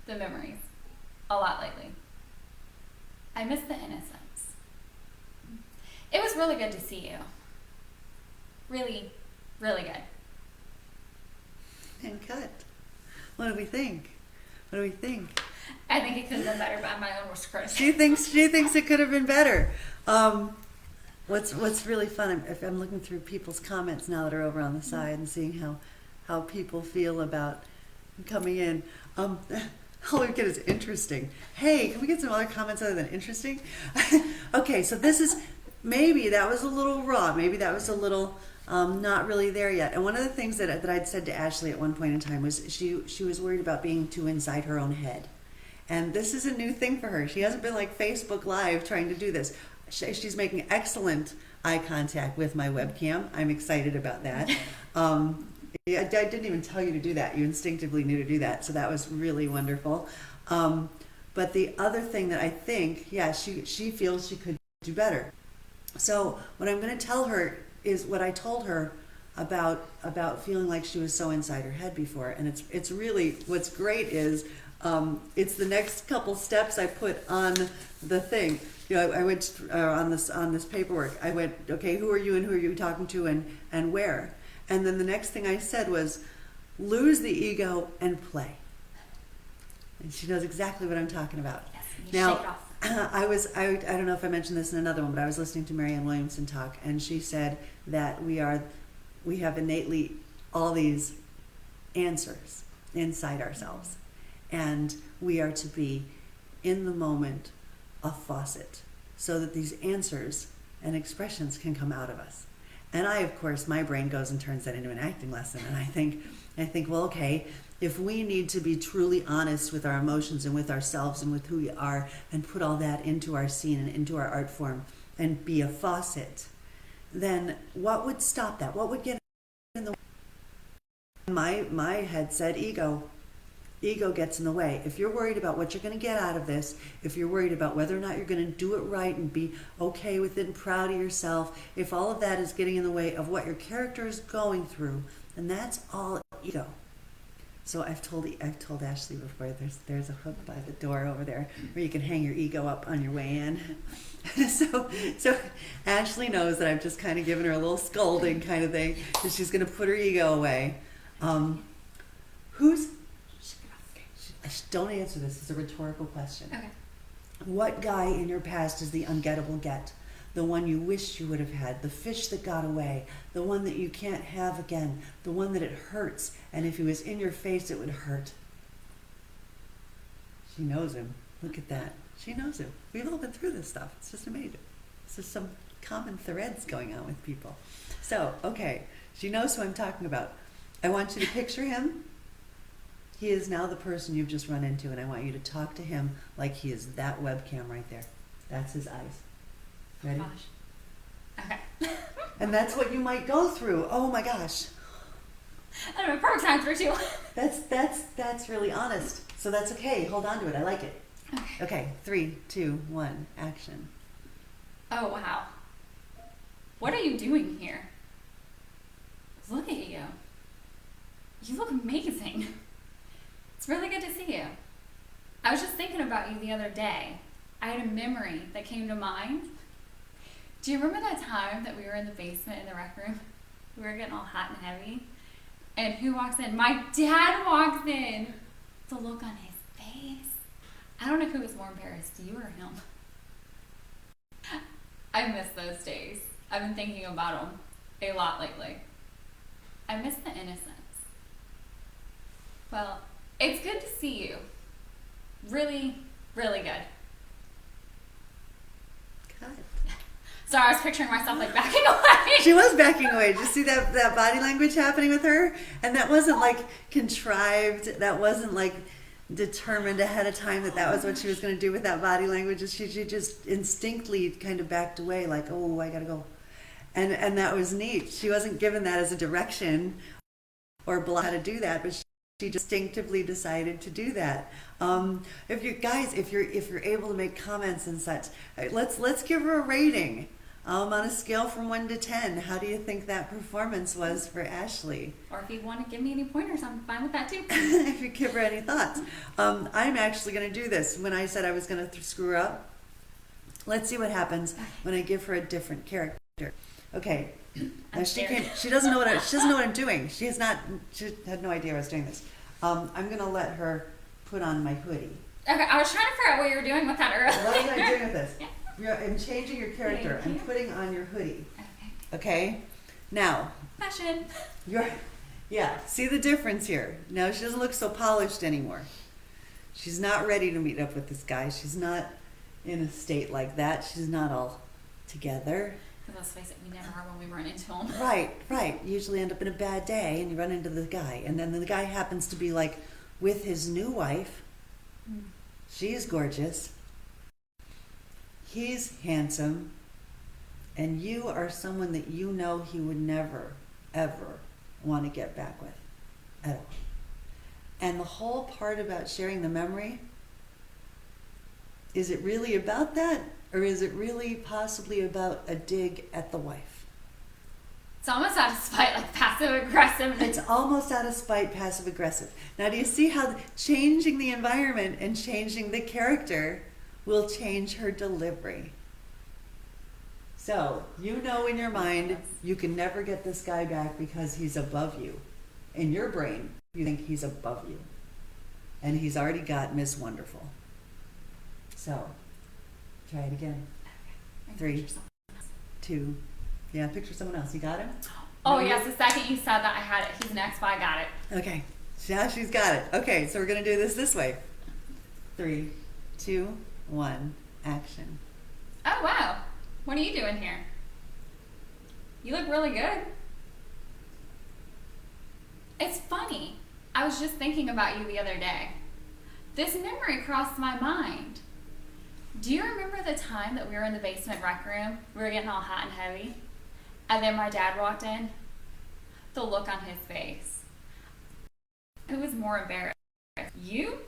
Speaker 2: The memories. A lot lately. I miss the innocence. It was really good to see you. Really, really good.
Speaker 1: And cut. What do we think?
Speaker 2: I think it could have been better, but my own was critical.
Speaker 1: She thinks it could have been better. What's really fun, if I'm looking through people's comments now that are over on the side and seeing how people feel about coming in. All we get is interesting. Hey, can we get some other comments other than interesting? Okay, so this is, maybe that was a little raw. Maybe that was a little not really there yet. And one of the things that I'd said to Ashley at one point in time was she was worried about being too inside her own head. And this is a new thing for her. She hasn't been like Facebook Live trying to do this. She's making excellent eye contact with my webcam. I'm excited about that. I didn't even tell you to do that. You instinctively knew to do that. So that was really wonderful. But the other thing that I think, she feels she could do better. So what I'm going to tell her is what I told her about feeling like she was so inside her head before, and it's really what's great is it's the next couple steps I put on the thing. You know, I went on this paperwork. I went, okay, who are you and who are you talking to and where? And then the next thing I said was, lose the ego and play. And she knows exactly what I'm talking about.
Speaker 2: Yes, you
Speaker 1: Now,
Speaker 2: shake it off.
Speaker 1: I don't know if I mentioned this in another one, but I was listening to Marianne Williamson talk, and she said that we have innately all these answers inside ourselves, and we are to be in the moment a faucet so that these answers and expressions can come out of us. And I, of course, my brain goes and turns that into an acting lesson, and I think, well, okay, if we need to be truly honest with our emotions and with ourselves and with who we are and put all that into our scene and into our art form and be a faucet, then what would stop that? What would get in the way? My head said ego. Ego gets in the way. If you're worried about what you're going to get out of this, if you're worried about whether or not you're going to do it right and be okay with it and proud of yourself, if all of that is getting in the way of what your character is going through, then that's all ego. So I've told Ashley before, there's a hook by the door over there where you can hang your ego up on your way in. so Ashley knows that I've just kind of given her a little scolding kind of thing, that she's going to put her ego away. Don't answer this. It's a rhetorical question.
Speaker 2: Okay.
Speaker 1: What guy in your past is the ungettable get? The one you wished you would have had, the fish that got away, the one that you can't have again, the one that it hurts, and if he was in your face, it would hurt. She knows him. Look at that. She knows him. We've all been through this stuff. It's just amazing. This is some common threads going on with people. So, okay, she knows who I'm talking about. I want you to picture him. He is now the person you've just run into, and I want you to talk to him like he is that webcam right there. That's his eyes. Ready?
Speaker 2: Gosh. Okay.
Speaker 1: And that's what you might go through. Oh my gosh.
Speaker 2: I don't know, perfect time for two.
Speaker 1: That's really honest. So that's okay. Hold on to it. I like it.
Speaker 2: Okay.
Speaker 1: Okay, 3, 2, 1, action.
Speaker 2: Oh, wow. What are you doing here? Look at you. You look amazing. It's really good to see you. I was just thinking about you the other day. I had a memory that came to mind. Do you remember that time that we were in the basement in the rec room? We were getting all hot and heavy. And who walks in? My dad walks in. The look on his face. I don't know who was more embarrassed, you or him. I miss those days. I've been thinking about them a lot lately. I miss the innocence. Well, it's good to see you. Really, really good.
Speaker 1: Good.
Speaker 2: Sorry, I was picturing myself like backing away.
Speaker 1: She was backing away. Did you see that body language happening with her? And that wasn't like contrived. That wasn't like determined ahead of time that was what she was going to do with that body language. She just instinctively kind of backed away like, oh, I got to go. And that was neat. She wasn't given that as a direction or how to do that, but she instinctively decided to do that. If you're able to make comments and such, let's give her a rating. On a scale from 1 to 10, how do you think that performance was for Ashley?
Speaker 2: Or if you want to give me any pointers, I'm fine with that too.
Speaker 1: If you give her any thoughts. I'm actually going to do this. When I said I was going to screw her up, let's see what happens when I give her a different character. Okay. Now she doesn't know what I'm doing. She had no idea I was doing this. I'm going to let her put on my hoodie.
Speaker 2: Okay, I was trying to figure out what you were doing with that earlier.
Speaker 1: What am I doing with this?
Speaker 2: Yeah.
Speaker 1: I'm changing your character.
Speaker 2: Thank you.
Speaker 1: I'm putting on your hoodie.
Speaker 2: Okay.
Speaker 1: Okay? Now,
Speaker 2: Fashion.
Speaker 1: see the difference here. Now she doesn't look so polished anymore. She's not ready to meet up with this guy. She's not in a state like that. She's not all together.
Speaker 2: Because let's face it, we never are when we run into him.
Speaker 1: Right. You usually end up in a bad day and you run into the guy. And then the guy happens to be like with his new wife. She's gorgeous. He's handsome. And you are someone that you know he would never, ever want to get back with at all. And the whole part about sharing the memory, is it really about that? or is it really possibly about a dig at the wife?
Speaker 2: It's almost out of spite, like passive aggressive.
Speaker 1: It's almost out of spite, passive aggressive. Now, do you see how changing the environment and changing the character will change her delivery? So, you know in your mind, you can never get this guy back because he's above you. In your brain, you think he's above you. And he's already got Miss Wonderful. So, try it again. 3, 2, yeah, picture someone else. You got him?
Speaker 2: Oh, yes, the second you said that, I had it. He's next, but I got it.
Speaker 1: Okay, yeah, she's got it. Okay, so we're going to do this way. 3, 2, 1, action.
Speaker 2: Oh, wow. What are you doing here? You look really good. It's funny. I was just thinking about you the other day. This memory crossed my mind. Do you remember the time that we were in the basement rec room? We were getting all hot and heavy. And then my dad walked in. The look on his face. Who was more embarrassed? You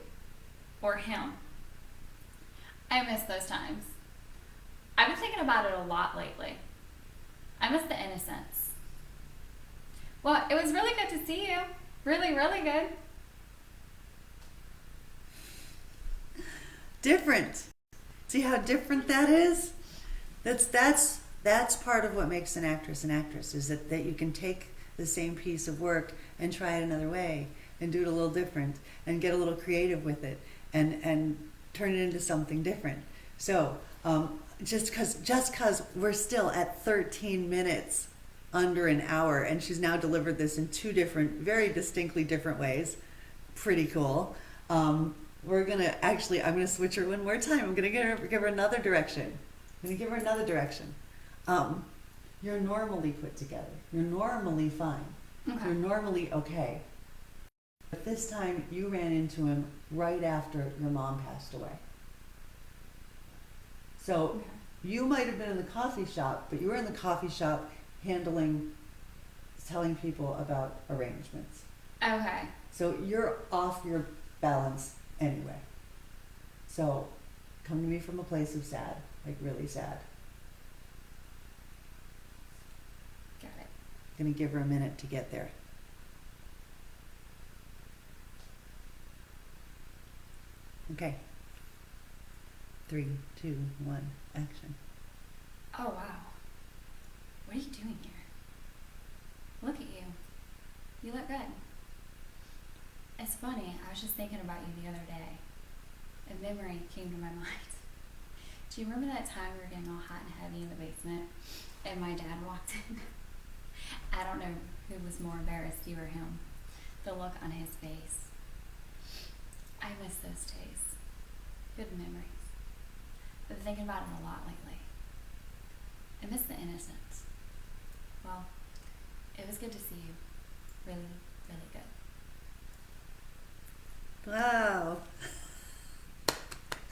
Speaker 2: or him? I miss those times. I've been thinking about it a lot lately. I miss the innocence. Well, it was really good to see you. Really, really good.
Speaker 1: Different. See how different that is? That's part of what makes an actress, is that you can take the same piece of work and try it another way and do it a little different and get a little creative with it and turn it into something different. So just because we're still at 13 minutes under an hour and she's now delivered this in 2 different, very distinctly different ways, pretty cool. We're gonna I'm gonna switch her one more time. I'm gonna give her another direction. You're normally put together. You're normally fine.
Speaker 2: Okay.
Speaker 1: You're normally okay. But this time you ran into him right after your mom passed away. So you might have been in the coffee shop, but you were in the coffee shop telling people about arrangements.
Speaker 2: Okay.
Speaker 1: So you're off your balance anyway. So come to me from a place of sad, like really sad.
Speaker 2: Got it.
Speaker 1: Gonna give her a minute to get there. Okay. 3, 2, 1, action.
Speaker 2: Oh, wow. What are you doing here? Look at you. You look good. It's funny, I was just thinking about you the other day. A memory came to my mind. Do you remember that time we were getting all hot and heavy in the basement and my dad walked in? I don't know who was more embarrassed, you or him. The look on his face. I miss those days. Good memories. I've been thinking about it a lot lately. I miss the innocence. Well, it was good to see you. Really, really good.
Speaker 1: Wow.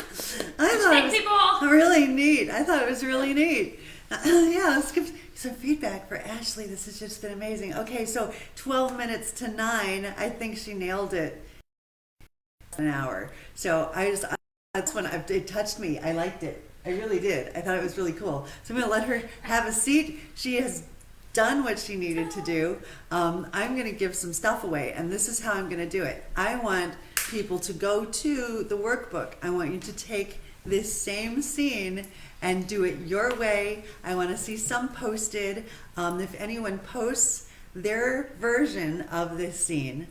Speaker 2: Thank people.
Speaker 1: Really neat. I thought it was really neat. Yeah, let's give some feedback for Ashley. This has just been amazing. Okay, so 12 minutes to 9. I think she nailed it. An hour. So that's when it touched me. I liked it. I really did. I thought it was really cool. So I'm going to let her have a seat. She has done what she needed to do. I'm going to give some stuff away, and this is how I'm going to do it. I want people to go to the workbook. I want you to take this same scene and do it your way. I want to see some posted. If anyone posts their version of this scene,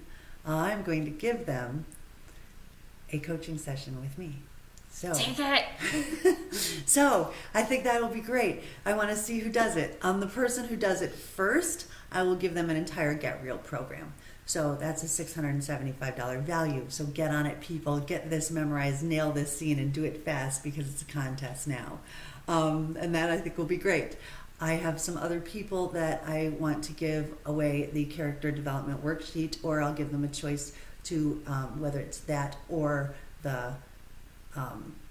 Speaker 1: I'm going to give them a coaching session with me. So,
Speaker 2: take it.
Speaker 1: So I think that will be great. I want to see who does it. The person who does it first, I will give them an entire Get Real program. So that's a $675 value. So get on it, people. Get this memorized, nail this scene, and do it fast because it's a contest now. And that I think will be great. I have some other people that I want to give away the character development worksheet, or I'll give them a choice to whether it's that or the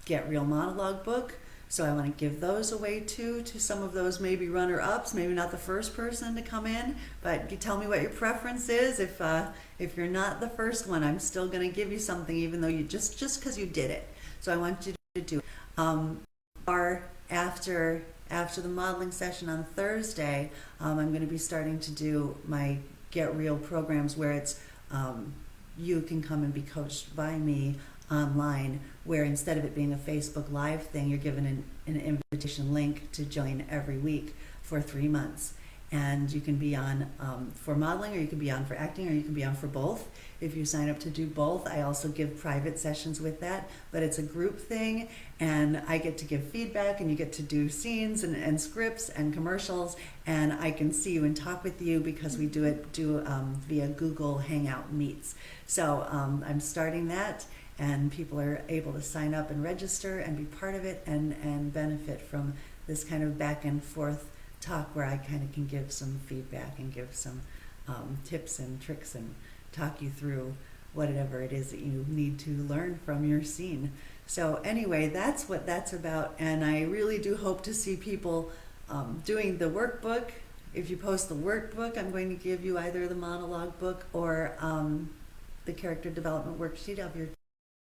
Speaker 1: Get Real monologue book. So I want to give those away too, to some of those maybe runner-ups, maybe not the first person to come in, but you tell me what your preference is. If you're not the first one, I'm still going to give you something, even though you just because you did it. So I want you to do it. Our after the modeling session on Thursday, I'm going to be starting to do my Get Real programs where it's you can come and be coached by me online, where instead of it being a Facebook Live thing, you're given an invitation link to join every week for 3 months. And you can be on for modeling, or you can be on for acting, or you can be on for both. If you sign up to do both, I also give private sessions with that, but it's a group thing, and I get to give feedback, and you get to do scenes and scripts and commercials, and I can see you and talk with you because we do it via Google Hangout Meets. So I'm starting that, and people are able to sign up and register and be part of it and benefit from this kind of back and forth talk where I kind of can give some feedback and give some tips and tricks and talk you through whatever it is that you need to learn from your scene. So anyway, that's what that's about, and I really do hope to see people doing the workbook. If you post the workbook, I'm going to give you either the monologue book or the character development worksheet of your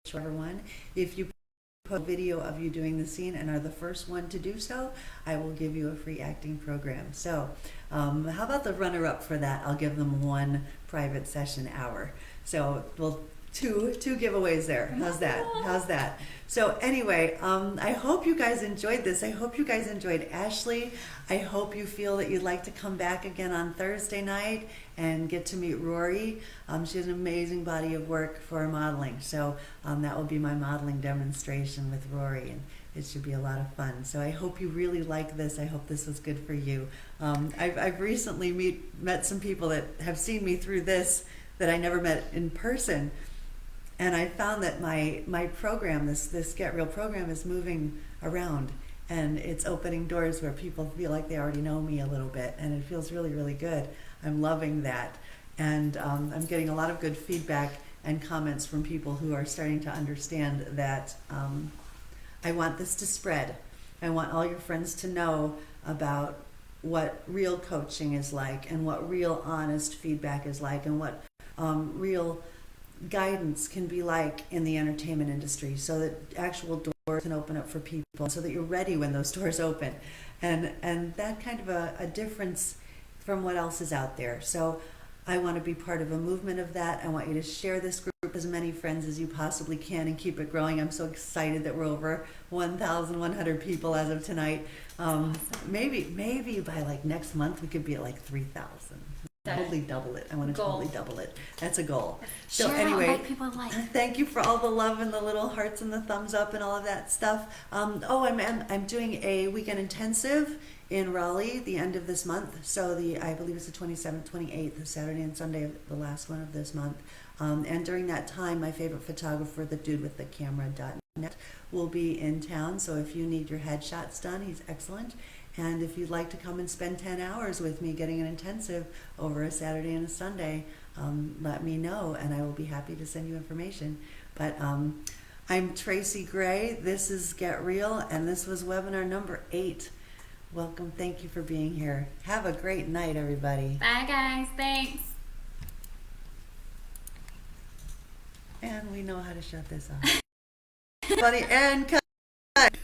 Speaker 1: whichever one. If you post a video of you doing the scene and are the first one to do so, I will give you a free acting program. So how about the runner-up for that? I'll give them one private session hour. So we'll two giveaways there. How's that? So anyway, I hope you guys enjoyed this. I hope you guys enjoyed Ashley. I hope you feel that you'd like to come back again on Thursday night and get to meet Rory. She has an amazing body of work for modeling. So that will be my modeling demonstration with Rory, and it should be a lot of fun. So I hope you really like this. I hope this was good for you. I've recently met some people that have seen me through this that I never met in person. And I found that my program, this Get Real program, is moving around, and it's opening doors where people feel like they already know me a little bit, and it feels really, really good. I'm loving that. And I'm getting a lot of good feedback and comments from people who are starting to understand that I want this to spread. I want all your friends to know about what real coaching is like, and what real honest feedback is like, and what real guidance can be like in the entertainment industry, so that actual doors can open up for people, so that you're ready when those doors open, and that kind of a difference from what else is out there. So I want to be part of a movement of that. I want you to share this group with as many friends as you possibly can and keep it growing. I'm so excited that we're over 1,100 people as of tonight. Maybe by like next month we could be at like 3,000. Totally double it. I want to totally double it. That's a goal. So
Speaker 2: share
Speaker 1: anyway,
Speaker 2: out, people like.
Speaker 1: Thank you for all the love and the little hearts and the thumbs up and all of that stuff. I'm doing a weekend intensive in Raleigh the end of this month. So I believe it's the 27th, 28th, the Saturday and Sunday, the last one of this month. And during that time, my favorite photographer, the dude with the camera.net, will be in town. So if you need your headshots done, he's excellent. And if you'd like to come and spend 10 hours with me getting an intensive over a Saturday and a Sunday, let me know, and I will be happy to send you information. But I'm Tracy Gray. This is Get Real, and this was webinar number 8. Welcome. Thank you for being here. Have a great night, everybody.
Speaker 2: Bye, guys. Thanks.
Speaker 1: And we know how to shut this off. Funny and cut.